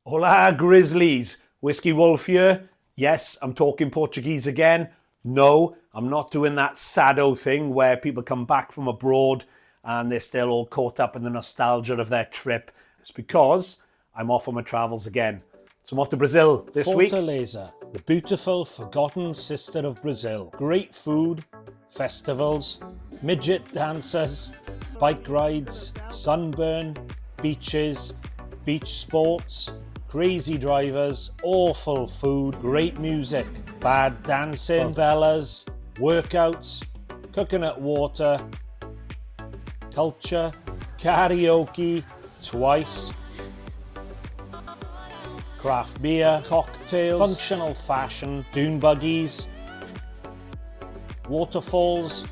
Hola, Grizzlies. Whiskey Wolf here. Yes, I'm talking Portuguese again. No, I'm not doing that sado thing where people come back from abroad and they're still all caught up in the nostalgia of their trip. It's because I'm off on my travels again. So I'm off to Brazil this week. Fortaleza, the beautiful, forgotten sister of Brazil. Great food, festivals, midget dancers, bike rides, sunburn, beaches, beach sports, crazy drivers, awful food, great music, bad dancing, favelas, workouts, coconut water, culture, karaoke, twice, craft beer, cocktails, functional fashion, dune buggies, waterfalls,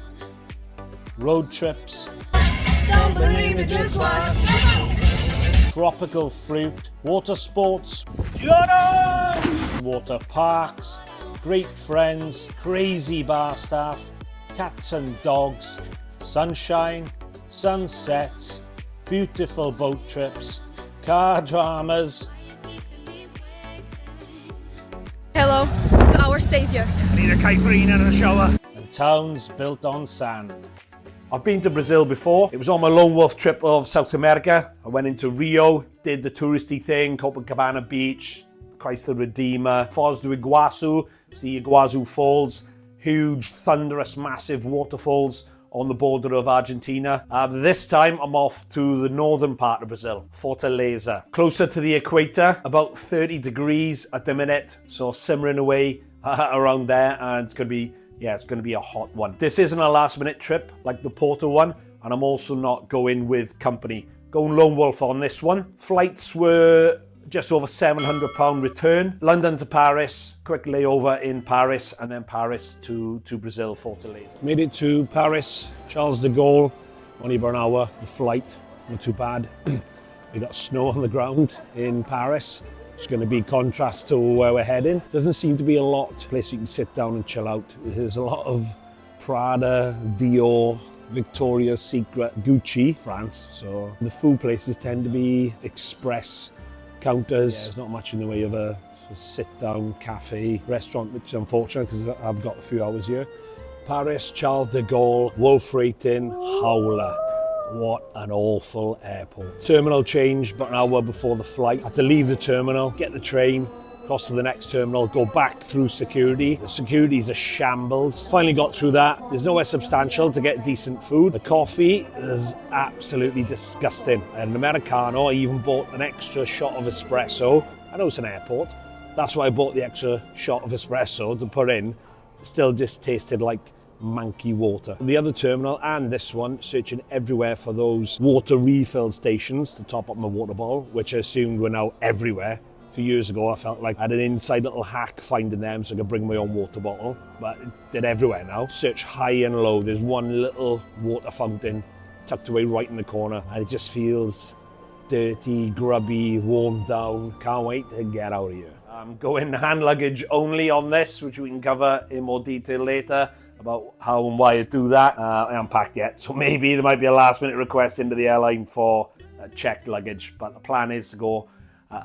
road trips, Don't believe it, just watch. tropical fruit, water sports, water parks, great friends, crazy bar staff, cats and dogs, sunshine, sunsets, beautiful boat trips, car dramas. Hello to our savior. Need a caipirinha and a shower. And towns built on sand. I've been to Brazil before. It was on my lone wolf trip of South America. I went into Rio, did the touristy thing, Copacabana Beach, Christ the Redeemer, Foz do Iguaçu, see Iguaçu Falls, huge, thunderous, massive waterfalls on the border of Argentina. This time I'm off to the northern part of Brazil, Fortaleza. Closer to the equator, about 30 degrees at the minute, so simmering away around there, and it's going to be a hot one. This isn't a last minute trip like the Porto one, and I'm also not going with company. Going lone wolf on this one. Flights were just over £700 return. London to Paris, quick layover in Paris, and then Paris to Brazil, Fortaleza. Made it to Paris, Charles de Gaulle, only about an hour. The flight, not too bad. We got snow on the ground in Paris. It's going to be contrast to where we're heading. Doesn't seem to be a place you can sit down and chill out. There's a lot of Prada, Dior, Victoria's Secret, Gucci, France. So the food places tend to be express counters. Yeah, there's not much in the way of a sort of sit-down cafe restaurant, which is unfortunate because I've got a few hours here. Paris, Charles de Gaulle, Wolf rating, howler. What an awful airport. Terminal change about an hour before the flight. Had to leave the terminal, get the train, cross to the next terminal, go back through security. The security's a shambles. Finally got through that. There's nowhere substantial to get decent food. The coffee is absolutely disgusting. I had an Americano. I even bought an extra shot of espresso. I know it's an airport. That's why I bought the extra shot of espresso to put in. It still just tasted like manky water. The other terminal and this one, searching everywhere for those water refill stations to top up my water bottle, which I assumed were now everywhere. A few years ago I felt like I had an inside little hack finding them so I could bring my own water bottle, but they're everywhere now. Search high and low. There's one little water fountain tucked away right in the corner, and it just feels dirty, grubby, worn down. Can't wait to get out of here. I'm going hand luggage only on this, which we can cover in more detail later about how and why I do that. I haven't packed yet, so maybe there might be a last minute request into the airline for checked luggage, but the plan is to go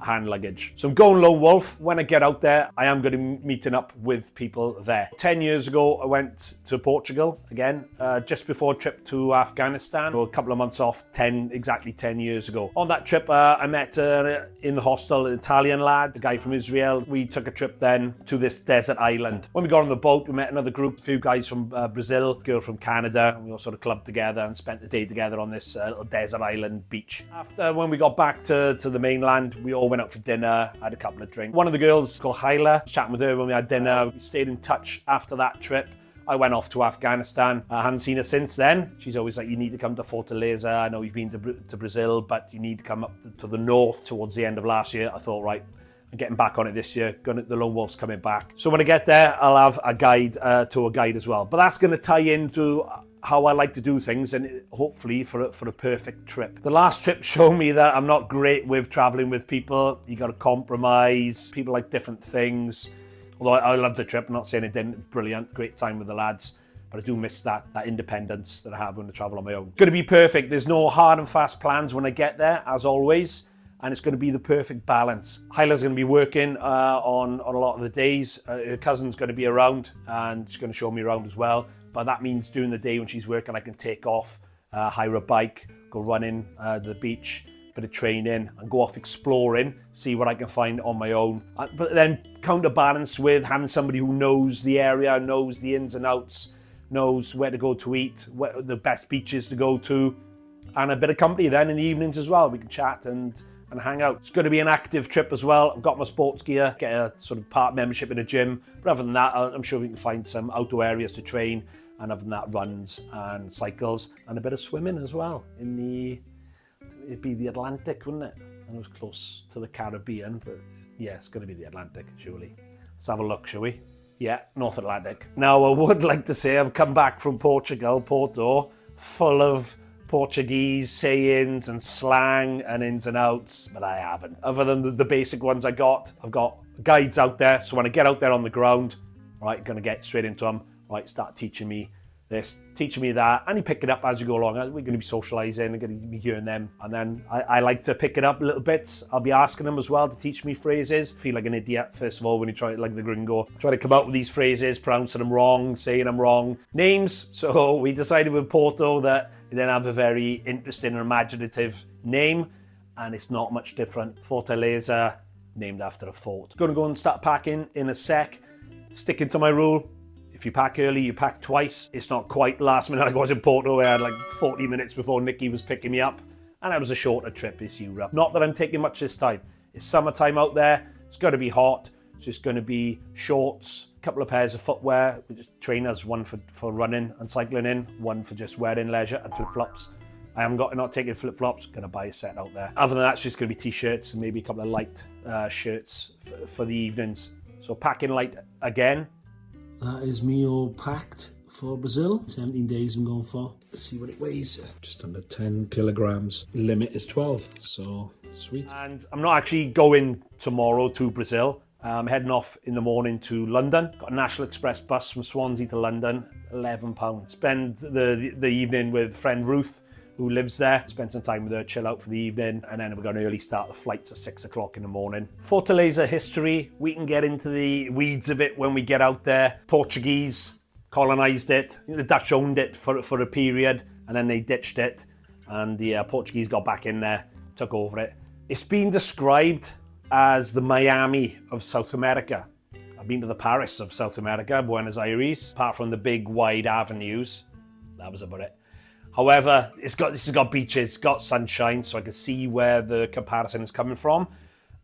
hand luggage. So I'm going lone wolf. When I get out there, I am going to be meeting up with people there. 10 years ago, I went to Portugal again, just before a trip to Afghanistan, or a couple of months off, exactly 10 years ago. On that trip, I met in the hostel an Italian lad, a guy from Israel. We took a trip then to this desert island. When we got on the boat, we met another group, a few guys from Brazil, a girl from Canada, and we all sort of clubbed together and spent the day together on this little desert island beach. After, when we got back to the mainland, we all went out for dinner, had a couple of drinks. One of the girls called Hyla, I was chatting with her when we had dinner. We stayed in touch after that trip. I went off to Afghanistan. I haven't seen her since then. She's always like, you need to come to Fortaleza. I know you've been to Brazil, but you need to come up to the north towards the end of last year. I thought, right, I'm getting back on it this year. The lone wolf's coming back. So when I get there, I'll have a guide, tour guide as well. But that's going to tie into how I like to do things, and hopefully for a perfect trip. The last trip showed me that I'm not great with traveling with people. You got to compromise. People like different things. Although I loved the trip, I'm not saying it didn't. Brilliant, great time with the lads. But I do miss that independence that I have when I travel on my own. It's going to be perfect. There's no hard and fast plans when I get there, as always. and it's going to be the perfect balance. Hyla's going to be working on a lot of the days. Her cousin's going to be around and she's going to show me around as well. But that means during the day when she's working, I can take off, hire a bike, go running to the beach, bit of training, and go off exploring, see what I can find on my own. But then counterbalance with having somebody who knows the area, knows the ins and outs, knows where to go to eat, where the best beaches to go to, and a bit of company then in the evenings as well. We can chat and hang out. It's going to be an active trip as well. I've got my sports gear, get a sort of part membership in a gym. But other than that, I'm sure we can find some outdoor areas to train. And other than that, runs and cycles and a bit of swimming as well. It'd be the Atlantic, wouldn't it? And it was close to the Caribbean, but yeah, it's going to be the Atlantic, surely. Let's have a look, shall we? Yeah, North Atlantic. Now, I would like to say I've come back from Portugal, Porto, full of Portuguese sayings and slang and ins and outs, but I haven't. Other than the basic ones I've got guides out there, so when I get out there on the ground, right, gonna get straight into them, right, start teaching me this, teaching me that, and you pick it up as you go along. We're going to be socialising, I'm going to be hearing them, and then I like to pick it up little bits. I'll be asking them as well to teach me phrases. Feel like an idiot, first of all, when you try, like the gringo, try to come out with these phrases, pronouncing them wrong, saying them wrong. Names, so we decided with Porto that they then have a very interesting and imaginative name, and it's not much different. Fortaleza, named after a fort. Going to go and start packing in a sec, sticking to my rule. If you pack early, you pack twice. It's not quite last minute like I was in Porto where I had like 40 minutes before Nikki was picking me up. And that was a shorter trip this Europe. Not that I'm taking much this time. It's summertime out there. It's going to be hot. It's just going to be shorts, a couple of pairs of footwear, just trainers, one for running and cycling in, one for just wearing leisure, and flip-flops. Not taking flip-flops, going to buy a set out there. Other than that, it's just going to be t-shirts and maybe a couple of light shirts for the evenings. So packing light again. That is me all packed for Brazil. 17 days I'm going for. Let's see what it weighs. Just under 10 kilograms. Limit is 12, so sweet. And I'm not actually going tomorrow to Brazil. I'm heading off in the morning to London. Got a National Express bus from Swansea to London, £11. Spend the evening with friend Ruth, who lives there. Spend some time with her, chill out for the evening, and then we're going to early start the flights at 6 o'clock in the morning. Fortaleza history, we can get into the weeds of it when we get out there. Portuguese colonised it. The Dutch owned it for a period, and then they ditched it, and the Portuguese got back in there, took over it. It's been described as the Miami of South America. I've been to the Paris of South America, Buenos Aires, apart from the big wide avenues. That was about it. However, this has got beaches, it's got sunshine, so I can see where the comparison is coming from.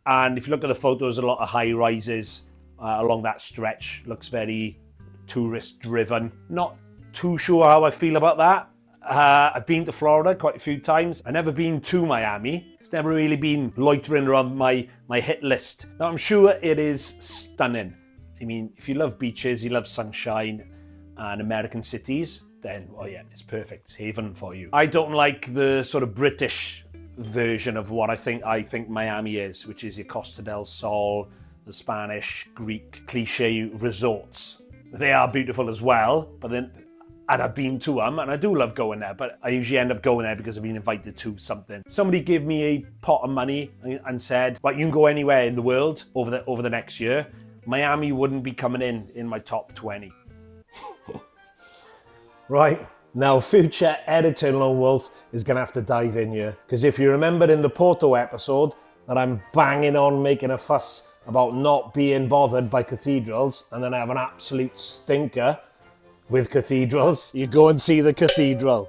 And if you look at the photos, a lot of high rises along that stretch. Looks very tourist driven. Not too sure how I feel about that. I've been to Florida quite a few times. I've never been to Miami. It's never really been loitering around my hit list. Now, I'm sure it is stunning. I mean, if you love beaches, you love sunshine and American cities, then, oh yeah, it's perfect. It's haven for you. I don't like the sort of British version of what I think Miami is, which is your Costa del Sol, the Spanish, Greek, cliche resorts. They are beautiful as well, and I've been to them, and I do love going there, but I usually end up going there because I've been invited to something. Somebody gave me a pot of money and said, right, you can go anywhere in the world over the next year. Miami wouldn't be coming in my top 20. Right, now future editor Lone Wolf is going to have to dive in here. Because if you remember in the Porto episode that I'm banging on making a fuss about not being bothered by cathedrals, and then I have an absolute stinker with cathedrals, you go and see the cathedral.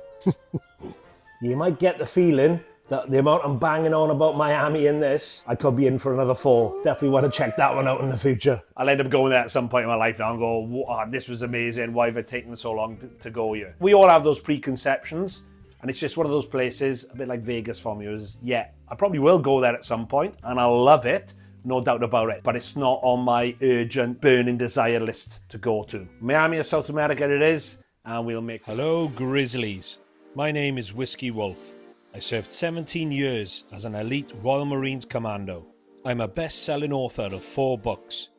You might get the feeling that the amount I'm banging on about Miami in this, I could be in for another fall. Definitely want to check that one out in the future. I'll end up going there at some point in my life now and go, wow, this was amazing. Why have it taken so long to go here? We all have those preconceptions, and it's just one of those places, a bit like Vegas for me. I probably will go there at some point, and I'll love it, no doubt about it. But it's not on my urgent, burning desire list to go to. Miami or South America it is, and we'll make... Hello, Grizzlies. My name is Whiskey Wolf. I served 17 years as an elite Royal Marines commando. I'm a best-selling author of 4 books.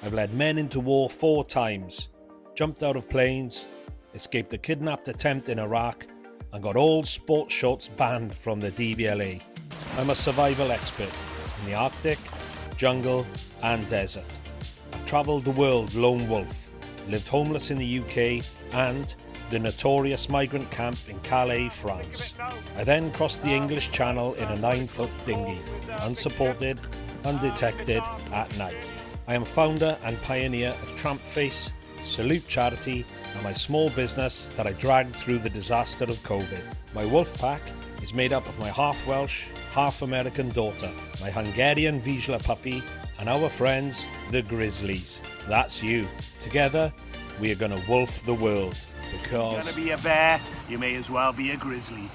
I've led men into war 4 times, jumped out of planes, escaped a kidnapped attempt in Iraq, and got all sports shorts banned from the DVLA. I'm a survival expert in the Arctic, jungle and desert. I've travelled the world lone wolf, lived homeless in the UK and the notorious migrant camp in Calais, France. I then crossed the English Channel in a 9-foot dinghy, unsupported, undetected at night. I am founder and pioneer of Tramp Face, Salute Charity and my small business that I dragged through the disaster of COVID. My wolf pack is made up of my half Welsh, half American daughter, my Hungarian Vizsla puppy, and our friends, the Grizzlies. That's you. Together, we are gonna wolf the world because... You're gonna be a bear, you may as well be a grizzly.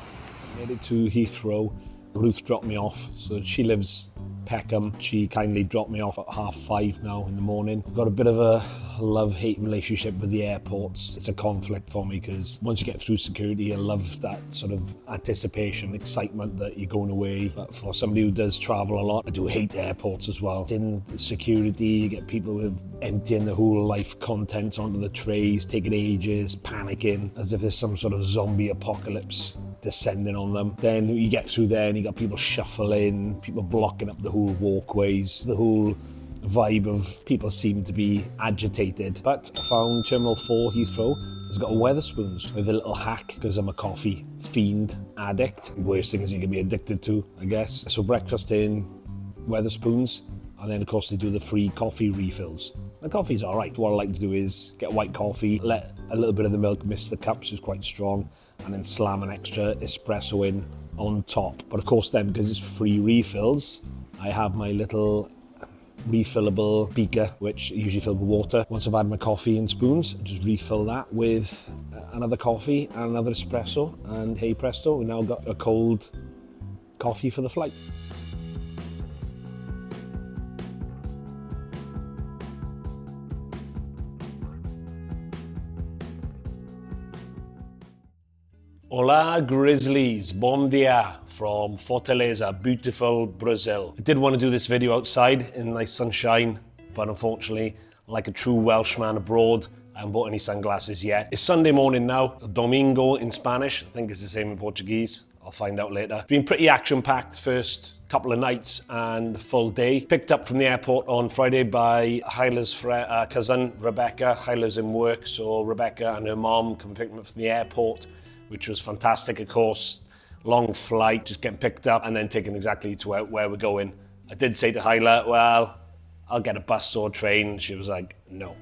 Made it to Heathrow. Ruth dropped me off, so she lives Peckham. She kindly dropped me off at 5:30 now in the morning. I've got a bit of a love-hate relationship with the airports. It's a conflict for me because once you get through security, I love that sort of anticipation, excitement that you're going away. But for somebody who does travel a lot, I do hate airports as well. In security, you get people with emptying the whole life contents onto the trays, taking ages, panicking, as if there's some sort of zombie apocalypse descending on them. Then you get through there and you got people shuffling, people blocking up the whole walkways, the whole vibe of people seem to be agitated. But I found Terminal 4 Heathrow has got a Wetherspoons with a little hack because I'm a coffee fiend addict. Worst things you can be addicted to, I guess. So breakfast in Wetherspoons, and then of course they do the free coffee refills. The coffee's all right. What I like to do is get white coffee, let a little bit of the milk miss the cups, it's quite strong, and then slam an extra espresso in on top. But of course then, because it's free refills, I have my little refillable beaker, which I usually fill with water. Once I've had my coffee and spoons, I just refill that with another coffee and another espresso, and hey presto, we now got a cold coffee for the flight. Hola Grizzlies, bom dia from Fortaleza, beautiful Brazil. I did want to do this video outside in nice sunshine, but unfortunately, like a true Welshman abroad, I haven't bought any sunglasses yet. It's Sunday morning now, Domingo in Spanish. I think it's the same in Portuguese. I'll find out later. It's been pretty action-packed first couple of nights and full day. Picked up from the airport on Friday by Hyla's cousin, Rebecca. Hyla's in work, so Rebecca and her mom come pick me up from the airport, which was fantastic, of course. Long flight, just getting picked up and then taken exactly to where we're going. I did say to Hyla, well, I'll get a bus or a train. She was like, no,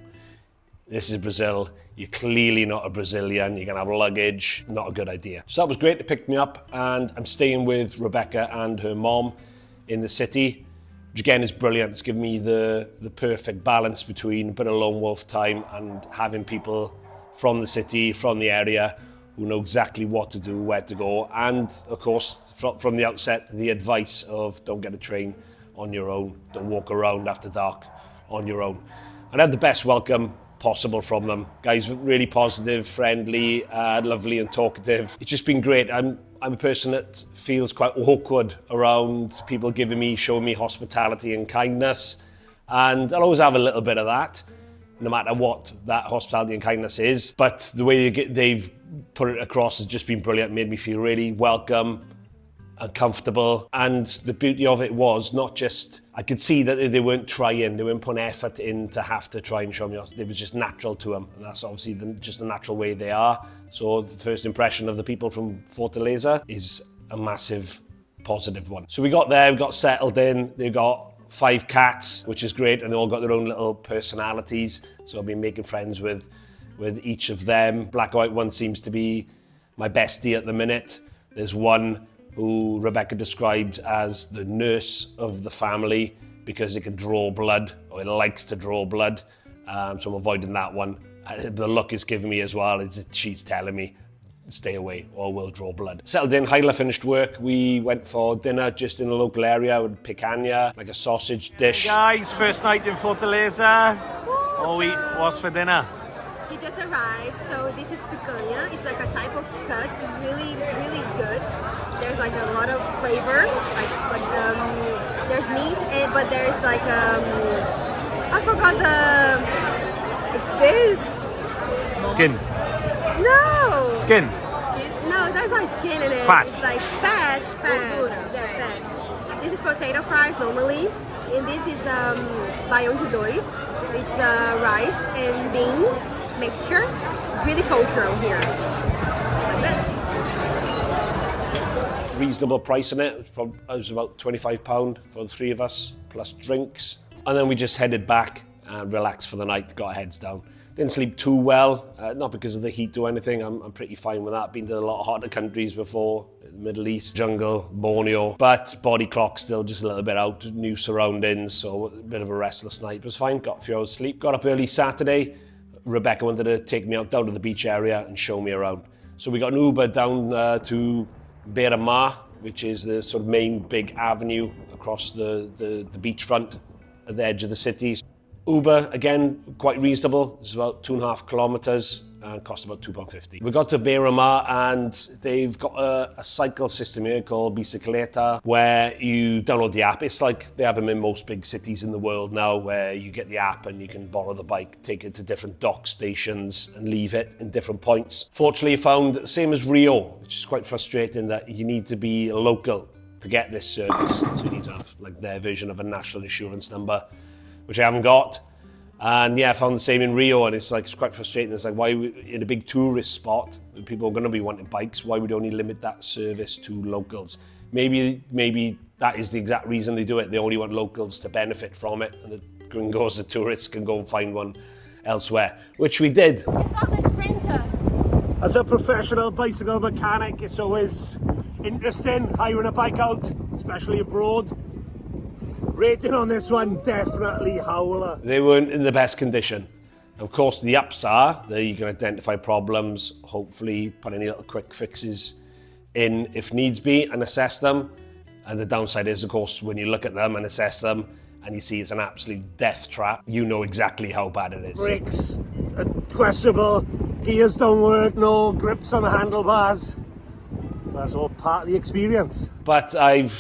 this is Brazil. You're clearly not a Brazilian. You're gonna have luggage, not a good idea. So that was great to pick me up, and I'm staying with Rebecca and her mom in the city, which again is brilliant. It's given me the perfect balance between a bit of lone wolf time and having people from the city, from the area, who know exactly what to do, where to go, and of course, from the outset, the advice of don't get a train on your own, don't walk around after dark on your own. And I had the best welcome possible from them. Guys, really positive, friendly, lovely and talkative. It's just been great. I'm a person that feels quite awkward around people showing me hospitality and kindness, and I'll always have a little bit of that, no matter what that hospitality and kindness is. But the way they've put it across has just been brilliant, made me feel really welcome and comfortable. And the beauty of it was not just, I could see that they weren't trying, they weren't putting effort in to have to try and show me. It was just natural to them, and that's obviously just the natural way they are. So the first impression of the people from Fortaleza is a massive positive one. So we got there, we got settled in, they got 5 cats, which is great, and they all got their own little personalities. So I've been making friends with each of them. Black and White one seems to be my bestie at the minute. There's one who Rebecca described as the nurse of the family because it can draw blood, or it likes to draw blood. So I'm avoiding that one. The look it's giving me as well, she's telling me, stay away or we'll draw blood. Settled in, Hyla finished work. We went for dinner just in the local area with picanha, like a sausage dish. Hey guys, first night in Fortaleza. What's for dinner? He just arrived, so this is picanha. It's like a type of cut, really, really good. There's like a lot of flavor, there's meat, but there's like I forgot this. Skin. No. Skin. No, there's like skin in it. Fat. It's like fat. Yeah, fat. This is potato fries normally, and this is baião de dois. It's rice and beans mixture. It's really cultural here. Like this. Reasonable price in it. It was about £25 for the three of us, plus drinks. And then we just headed back and relaxed for the night, got our heads down. Didn't sleep too well, not because of the heat or anything. I'm pretty fine with that. Been to a lot of hotter countries before, Middle East, jungle, Borneo. But body clock still just a little bit out, new surroundings, so a bit of a restless night. It was fine, got a few hours sleep. Got up early Saturday. Rebecca wanted to take me out down to the beach area and show me around. So we got an Uber down to Beira Mar, which is the sort of main big avenue across the beachfront at the edge of the city. Uber, again, quite reasonable. It's about 2.5 kilometres and cost about £2.50. We got to Beira Mar and they've got a cycle system here called Bicicleta where you download the app. It's like they have them in most big cities in the world now where you get the app and you can borrow the bike, take it to different dock stations and leave it in different points. Fortunately, I found, same as Rio, which is quite frustrating, that you need to be local to get this service. So you need to have like their version of a national insurance number, which I haven't got. And yeah, I found the same in Rio, and it's quite frustrating. It's like, why in a big tourist spot, people are going to be wanting bikes, why would you only limit that service to locals? Maybe that is the exact reason they do it. They only want locals to benefit from it, and the gringos, the tourists, can go and find one elsewhere, which we did. It's on the Sprinter. As a professional bicycle mechanic, it's always interesting hiring a bike out, especially abroad. Rating on this one, definitely howler. They weren't in the best condition. Of course, the ups are that you can identify problems, hopefully put any little quick fixes in if needs be and assess them. And the downside is, of course, when you look at them and assess them and you see it's an absolute death trap, you know exactly how bad it is. Brakes are questionable, gears don't work, no grips on the handlebars. That's all part of the experience. But I've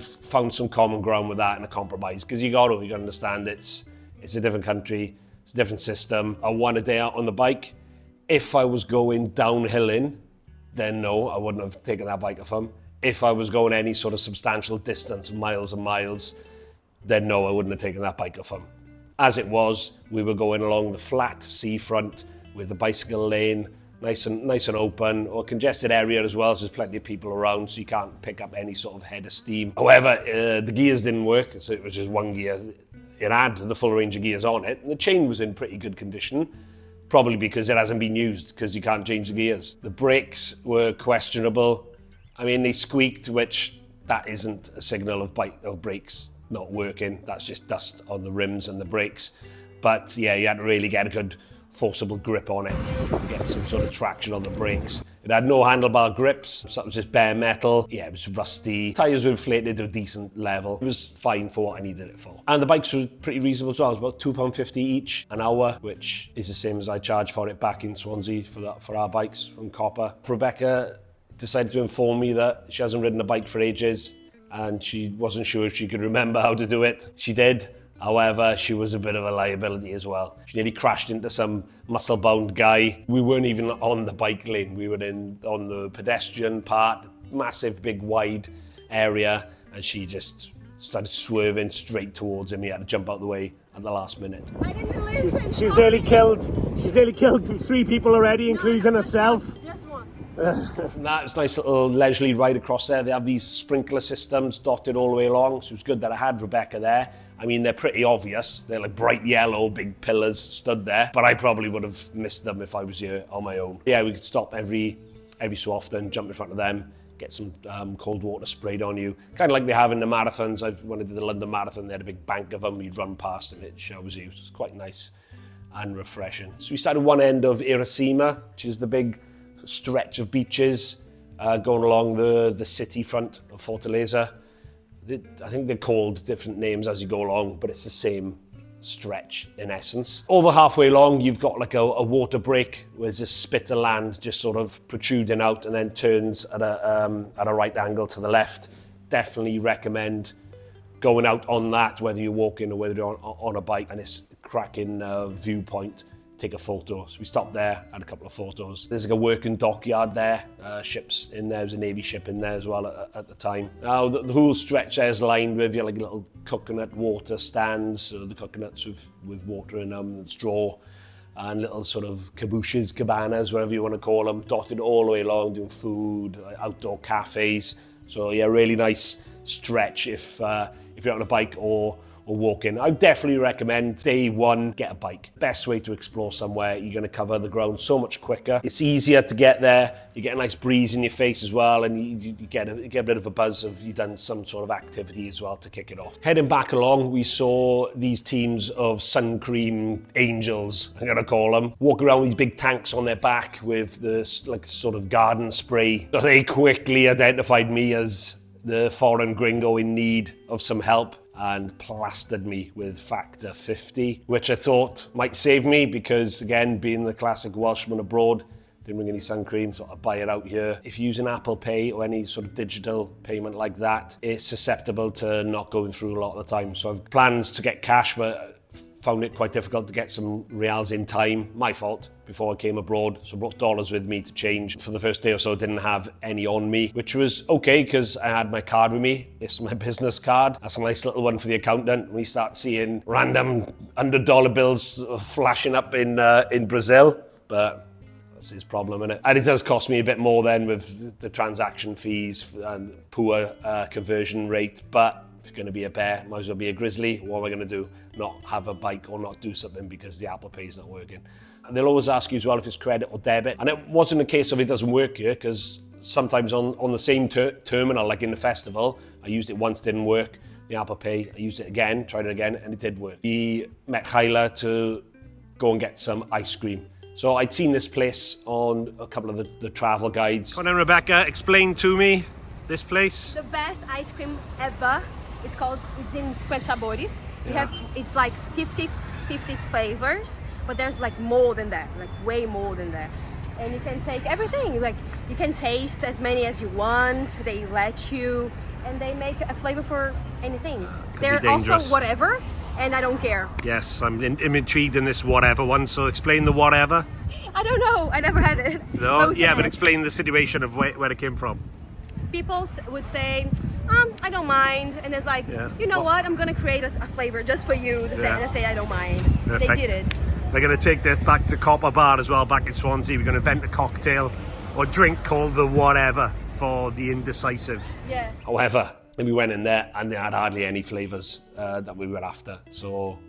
found some common ground with that and a compromise, because you got to understand it's a different country, it's a different system. I want a day out on the bike. If I was going downhilling, then no, I wouldn't have taken that bike off him. If I was going any sort of substantial distance, miles and miles, then no, I wouldn't have taken that bike off him. As it was, we were going along the flat seafront with the bicycle lane, nice and open, or congested area as well, so there's plenty of people around, so you can't pick up any sort of head of steam. However, the gears didn't work, so it was just one gear. It had the full range of gears on it, and the chain was in pretty good condition, probably because it hasn't been used, because you can't change the gears. The brakes were questionable. I mean, they squeaked, which that isn't a signal of brakes not working. That's just dust on the rims and the brakes. But yeah, you had to really get a good forcible grip on it to get some sort of traction on the brakes. It had no handlebar grips, so it was just bare metal. Yeah, it was rusty. Tyres were inflated to a decent level. It was fine for what I needed it for. And the bikes were pretty reasonable as well. It was about £2.50 each an hour, which is the same as I charge for it back in Swansea for our bikes from Copper. Rebecca decided to inform me that she hasn't ridden a bike for ages and she wasn't sure if she could remember how to do it. She did. However, she was a bit of a liability as well. She nearly crashed into some muscle-bound guy. We weren't even on the bike lane. We were on the pedestrian part, massive, big, wide area, and she just started swerving straight towards him. He had to jump out the way at the last minute. I didn't listen. She's nearly killed 3 people already, including herself. Just one. That was a nice little leisurely ride across there. They have these sprinkler systems dotted all the way along, so it was good that I had Rebecca there. I mean, they're pretty obvious. They're like bright yellow, big pillars stood there, but I probably would have missed them if I was here on my own. Yeah, we could stop every so often, jump in front of them, get some cold water sprayed on you. Kind of like they have in the marathons. When I did the London Marathon, they had a big bank of them. You'd run past and it showers you. So it's quite nice and refreshing. So we started one end of Iracema, which is the big stretch of beaches going along the city front of Fortaleza. I think they're called different names as you go along, but it's the same stretch in essence. Over halfway along, you've got like a water break where there's a spit of land just sort of protruding out and then turns at a right angle to the left. Definitely recommend going out on that, whether you're walking or whether you're on a bike, and it's a cracking viewpoint. take a photo. So we stopped there, had a couple of photos. There's like a working dockyard there, ships in there. There's a Navy ship in there as well at the time. Now the whole stretch there is lined with like little coconut water stands, so the coconuts with water in them and straw, and little sort of cabooses, cabanas, whatever you want to call them, dotted all the way along, doing food, like outdoor cafes. So yeah, really nice stretch if you're on a bike or walking. I definitely recommend day one, get a bike. Best way to explore somewhere. You're going to cover the ground so much quicker. It's easier to get there. You get a nice breeze in your face as well, and you get a bit of a buzz of you've done some sort of activity as well to kick it off. Heading back along, we saw these teams of sun cream angels, I'm going to call them, walk around with these big tanks on their back with the like sort of garden spray. So they quickly identified me as the foreign gringo in need of some help, and plastered me with factor 50, which I thought might save me because, again, being the classic Welshman abroad, didn't bring any sun cream, so I buy it out here. If you use an Apple Pay or any sort of digital payment like that, it's susceptible to not going through a lot of the time. So I've plans to get cash, but found it quite difficult to get some reals in time. My fault, before I came abroad. So I brought dollars with me to change. For the first day or so, I didn't have any on me, which was okay because I had my card with me. It's my business card. That's a nice little one for the accountant. We start seeing random $100 bills flashing up in Brazil, but that's his problem, innit? And it does cost me a bit more then with the transaction fees and poor conversion rate, but if you're going to be a bear, might as well be a grizzly. What am I going to do? Not have a bike or not do something because the Apple Pay is not working. And they'll always ask you as well if it's credit or debit. And it wasn't a case of it doesn't work here, because sometimes on the same terminal, like in the festival, I used it once, didn't work. The Apple Pay, I used it again, tried it again, and it did work. We met Hyla to go and get some ice cream. So I'd seen this place on a couple of the travel guides. Come on then, Rebecca, explain to me this place. The best ice cream ever. It's in 50 sabores. It's like 50 flavors, but there's like more than that, like way more than that. And you can take everything, like you can taste as many as you want. They let you, and they make a flavor for anything. They're also whatever, and I don't care. Yes, I'm intrigued in this whatever one, so explain the whatever. I don't know, I never had it. No, yeah, but explain the situation of where it came from. People would say, I don't mind, and it's like, you know what, I'm gonna create a flavor just for you to say I don't mind. Perfect. They did it. They're gonna take this back to Copper Bar as well, back in Swansea. We're gonna invent a cocktail or drink called the whatever for the indecisive. Yeah. However, we went in there and they had hardly any flavours that we were after. So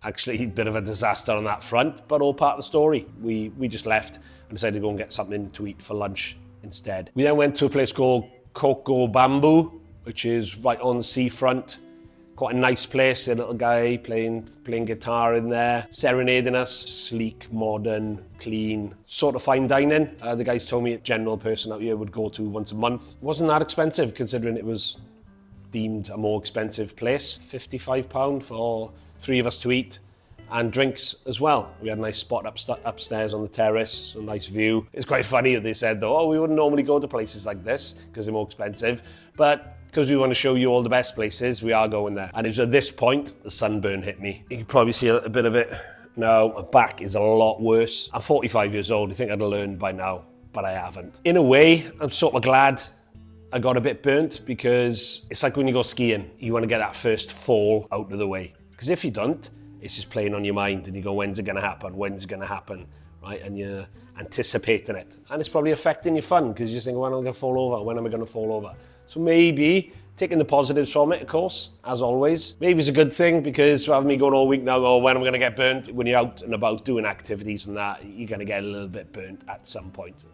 actually a bit of a disaster on that front, but all part of the story. We just left and decided to go and get something to eat for lunch instead. We then went to a place called Coco Bamboo, which is right on the seafront. Quite a nice place, a little guy playing guitar in there, serenading us. Sleek, modern, clean, sort of fine dining. The guys told me a general person out here would go to once a month. Wasn't that expensive considering it was deemed a more expensive place. £55 for 3 of us to eat. And drinks as well. We had a nice spot upstairs on the terrace, so nice view. It's quite funny that they said though, we wouldn't normally go to places like this because they're more expensive, but because we want to show you all the best places, we are going there. And it was at this point, the sunburn hit me. You can probably see a bit of it now. My back is a lot worse. I'm 45 years old. You think I'd have learned by now, but I haven't. In a way, I'm sort of glad I got a bit burnt, because it's like when you go skiing, you want to get that first fall out of the way. Because if you don't, it's just playing on your mind and you go, when's it going to happen? When's it going to happen? Right? And you're anticipating it. And it's probably affecting your fun because you're just thinking, when am I going to fall over? When am I going to fall over? So maybe taking the positives from it, of course, as always. Maybe it's a good thing, because rather than me going all week now, when am I going to get burnt? When you're out and about doing activities and that, you're going to get a little bit burnt at some point.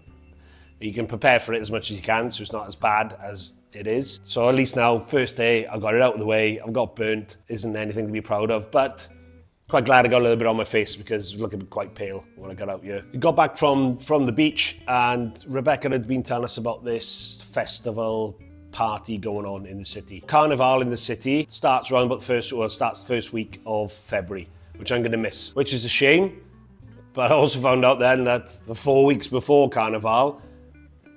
You can prepare for it as much as you can, so it's not as bad as it is. So at least now, first day, I got it out of the way. I've got burnt. Isn't anything to be proud of, but quite glad I got a little bit on my face because I was looking quite pale when I got out here. We got back from the beach, and Rebecca had been telling us about this festival party going on in the city. Carnival in the city starts around about the first week of February, which I'm going to miss, which is a shame. But I also found out then that the 4 weeks before Carnival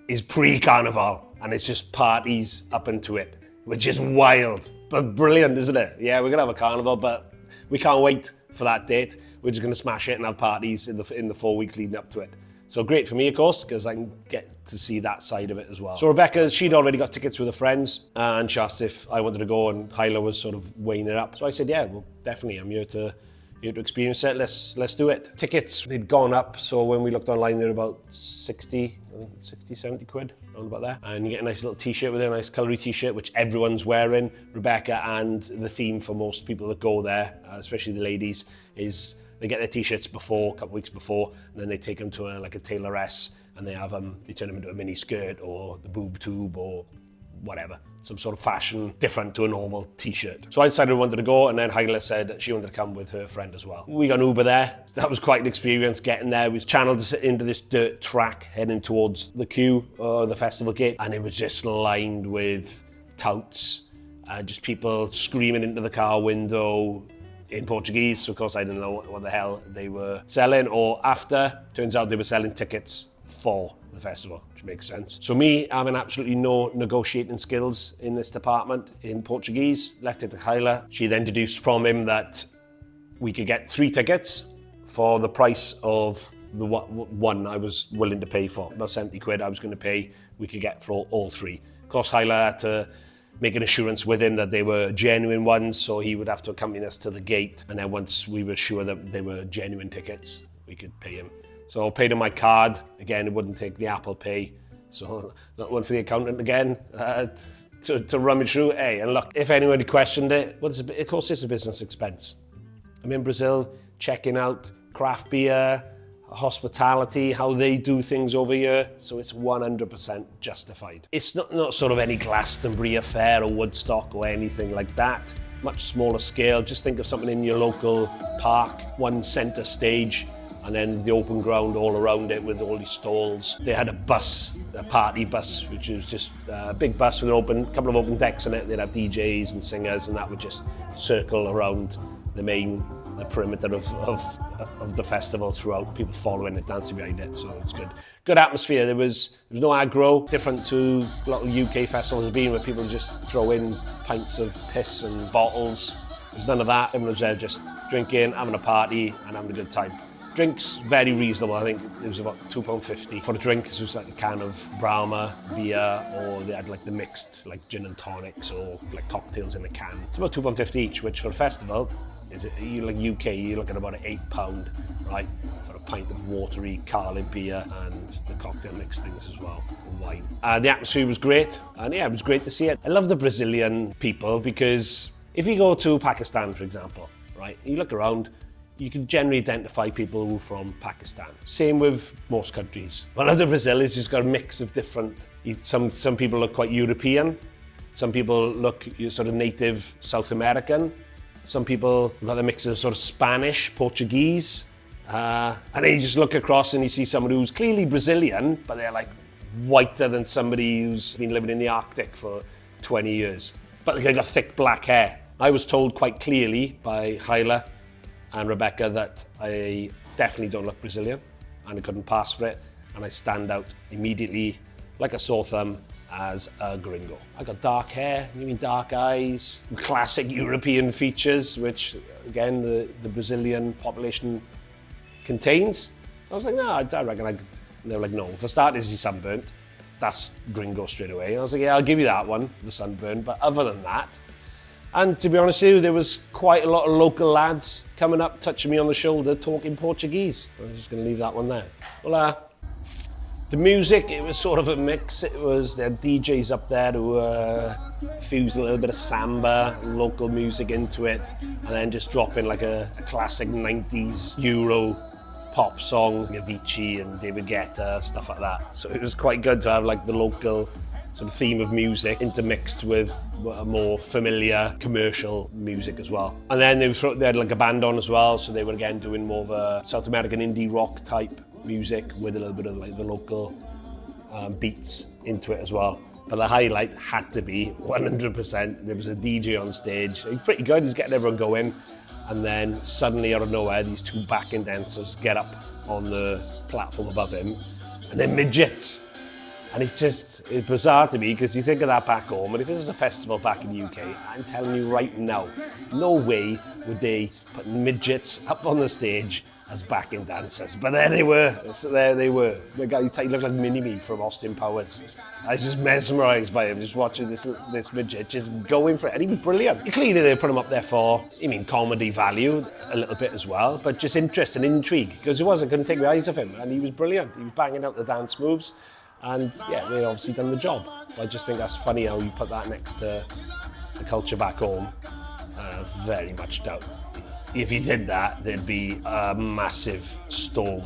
is pre-Carnival, and it's just parties up into it, which is wild, but brilliant, isn't it? Yeah, we're going to have a carnival, but we can't wait for that date. We're just going to smash it and have parties in the 4 weeks leading up to it. So great for me, of course, because I can get to see that side of it as well. So Rebecca, she'd already got tickets with her friends, and she asked if I wanted to go, and Hyla was sort of weighing it up. So I said, yeah, well, definitely, I'm here to experience it. Let's do it. Tickets, they'd gone up, so when we looked online, they were about 60, 70 quid, around about there. And you get a nice little t-shirt with it, a nice colory t-shirt, which everyone's wearing, Rebecca, and the theme for most people that go there, especially the ladies, is they get their t-shirts before, a couple of weeks before, and then they take them to a tailoress, and they turn them into a mini skirt or the boob tube or whatever, some sort of fashion different to a normal t-shirt. So I decided I wanted to go, and then Hyla said she wanted to come with her friend as well. We got an Uber there. That was quite an experience getting there. We was channeled into this dirt track heading towards the queue, the festival gate, and it was just lined with touts, just people screaming into the car window in Portuguese. So of course I didn't know what the hell they were selling, or after, turns out they were selling tickets for the festival, which makes sense. So me having absolutely no negotiating skills in this department in Portuguese, left it to Hyla. She then deduced from him that we could get 3 tickets for the price of the one I was willing to pay for. About 70 quid I was going to pay, we could get for all 3. Of course Hyla had to make an assurance with him that they were genuine ones, so he would have to accompany us to the gate, and then once we were sure that they were genuine tickets, we could pay him. So I paid on my card. Again, it wouldn't take the Apple Pay, so not one for the accountant again to rummage through. Hey, and look, if anybody questioned it, of course it's a business expense. I'm in Brazil checking out craft beer, hospitality, how they do things over here, so it's 100% justified. It's not sort of any Glastonbury affair or Woodstock or anything like that. Much smaller scale. Just think of something in your local park, one centre stage, and then the open ground all around it with all these stalls. They had a party bus, which was just a big bus with a couple of open decks in it. They'd have DJs and singers, and that would just circle around the perimeter of the festival throughout, people following it, dancing behind it, so it's good. Good atmosphere. There was no aggro, different to a lot of UK festivals have been, where people just throw in pints of piss and bottles. There's none of that. Everyone was there just drinking, having a party, and having a good time. Drinks, very reasonable. I think it was about £2.50 for a drink. It was like a can of Brahma beer, or they had like the mixed like gin and tonics or like cocktails in a can. It's about £2.50 each, which for a festival, like UK, you're looking at about £8, right? For a pint of watery Carling beer and the cocktail mix things as well, and wine. The atmosphere was great, and yeah, it was great to see it. I love the Brazilian people, because if you go to Pakistan, for example, right, you look around, you can generally identify people who are from Pakistan. Same with most countries. Well, under Brazil, it's just got a mix of different. Some people look quite European. Some people look sort of native South American. Some people have got a mix of sort of Spanish, Portuguese. And then you just look across and you see someone who's clearly Brazilian, but they're like whiter than somebody who's been living in the Arctic for 20 years. But they've got thick black hair. I was told quite clearly by Hyla and Rebecca that I definitely don't look Brazilian, and I couldn't pass for it, and I stand out immediately like a sore thumb as a gringo. I got dark hair, dark eyes, classic European features, which again the Brazilian population contains. So I was like, no, I reckon and they were like, no, for starters he's sunburnt, that's gringo straight away. And I was like, yeah, I'll give you that one, the sunburn, but other than that. And to be honest with you, there was quite a lot of local lads coming up, touching me on the shoulder, talking Portuguese. I was just going to leave that one there. Well, the music, it was sort of a mix. There had DJs up there who fused a little bit of samba, local music into it, and then just dropping like a classic 90s Euro pop song, Avicii and David Guetta, stuff like that. So it was quite good to have like the local sort of theme of music intermixed with a more familiar commercial music as well. And then they had like a band on as well, so they were again doing more of a South American indie rock type music with a little bit of like the local beats into it as well. But the highlight had to be 100%. There was a DJ on stage. He's pretty good, he's getting everyone going. And then suddenly out of nowhere, these 2 backing dancers get up on the platform above him, and they're midgets. And it's bizarre to me because you think of that back home, and if this is a festival back in the UK, I'm telling you right now, no way would they put midgets up on the stage as backing dancers. But there they were. The guy, he looked like Mini-Me from Austin Powers. I was just mesmerised by him, just watching this midget just going for it. And he was brilliant. Clearly they put him up there for, comedy value a little bit as well, but just interest and intrigue, because I couldn't take my eyes off him, and he was brilliant. He was banging out the dance moves, and yeah, they obviously done the job. I just think that's funny how you put that next to the culture back home. Very much doubt. If you did that, there'd be a massive storm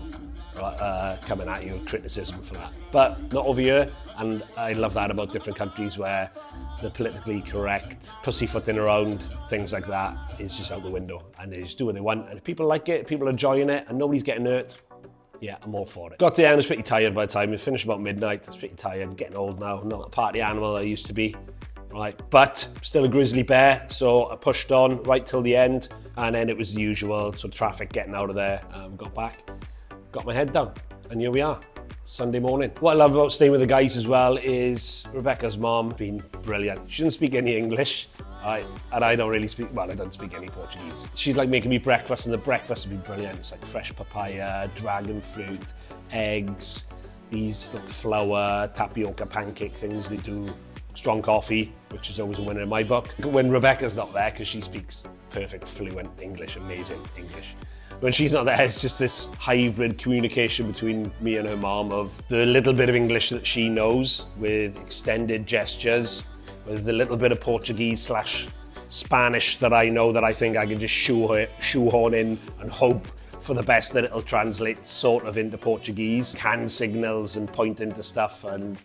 coming at you of criticism for that. But not over here, and I love that about different countries where the politically correct, pussyfooting around, things like that is just out the window, and they just do what they want. And if people like it, people are enjoying it, and nobody's getting hurt, yeah, I'm all for it. Got to the end, I was pretty tired by the time. We finished about midnight. I was pretty tired, getting old now, not a party animal I used to be. Right, but still a grizzly bear, so I pushed on right till the end, and then it was the usual sort of traffic getting out of there. Got back, got my head down, and here we are, Sunday morning. What I love about staying with the guys as well is Rebecca's mom been brilliant. She doesn't speak any English, right, and I don't really speak, well, I don't speak any Portuguese. She's like making me breakfast, and the breakfast has been brilliant. It's like fresh papaya, dragon fruit, eggs, these like flour, tapioca pancake things they do. Strong coffee, which is always a winner in my book. When Rebecca's not there, because she speaks perfect, fluent English, amazing English. When she's not there, it's just this hybrid communication between me and her mom of the little bit of English that she knows with extended gestures, with the little bit of Portuguese / Spanish that I know that I think I can just shoehorn in and hope for the best that it'll translate sort of into Portuguese. Hand signals and pointing to stuff and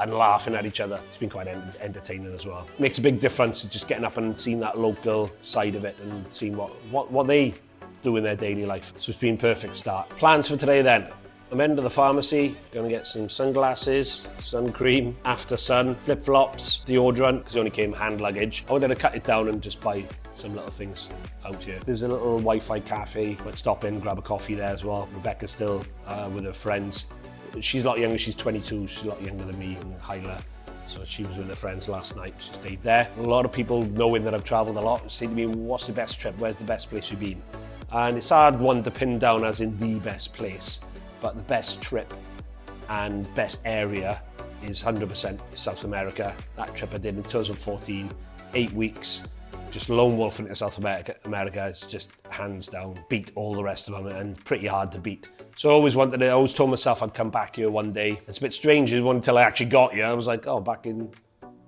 laughing at each other. It's been quite entertaining as well. Makes a big difference just getting up and seeing that local side of it and seeing what they do in their daily life. So it's been a perfect start. Plans for today then. I'm heading to the pharmacy, gonna get some sunglasses, sun cream, after sun, flip-flops, deodorant, because it only came hand luggage. I wanted to cut it down and just buy some little things out here. There's a little Wi-Fi cafe, might stop in, grab a coffee there as well. Rebecca's still with her friends. She's a lot younger, she's 22, she's a lot younger than me and Hyla. So she was with her friends last night, she stayed there. A lot of people, knowing that I've travelled a lot, say to me, what's the best trip, where's the best place you've been? And it's a hard one to pin down as in the best place, but the best trip and best area is 100% South America. That trip I did in 2014, 8 weeks, just lone wolf into South America is just hands down, beat all the rest of them and pretty hard to beat. So I always told myself I'd come back here one day. It's a bit strange, it wasn't until I actually got here, I was like, oh, back in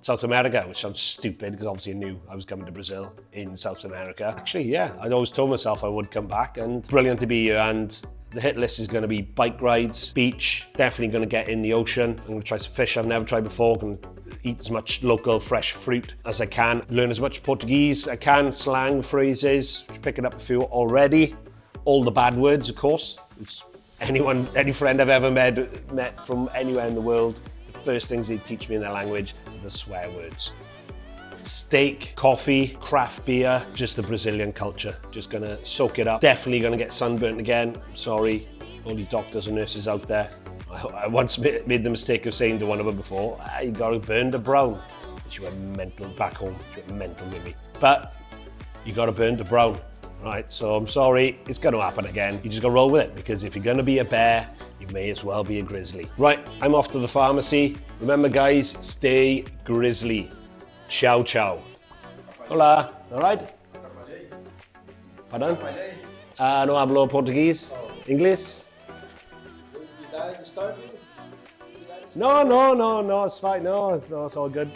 South America, which sounds stupid because obviously I knew I was coming to Brazil in South America. Actually, yeah, I'd always told myself I would come back, and brilliant to be here. And the hit list is going to be bike rides, beach, definitely going to get in the ocean. I'm going to try some fish I've never tried before. I'm going to eat as much local fresh fruit as I can, learn as much Portuguese I can, slang, phrases, picking up a few already. All the bad words, of course. Any friend I've ever met from anywhere in the world, the first things they teach me in their language are the swear words. Steak, coffee, craft beer, just the Brazilian culture. Just gonna soak it up. Definitely gonna get sunburnt again. Sorry, all you doctors and nurses out there. I once made the mistake of saying to one of them before, you gotta burn the brown. She went mental back home. She went mental with me. But you gotta burn the brown. Right, so I'm sorry, it's gonna happen again. You just gotta roll with it, because if you're gonna be a bear, you may as well be a grizzly. Right, I'm off to the pharmacy. Remember guys, stay grizzly. Ciao, ciao. Hola, all right? Pardon? No hablo português. English? No, it's fine. No, it's all good.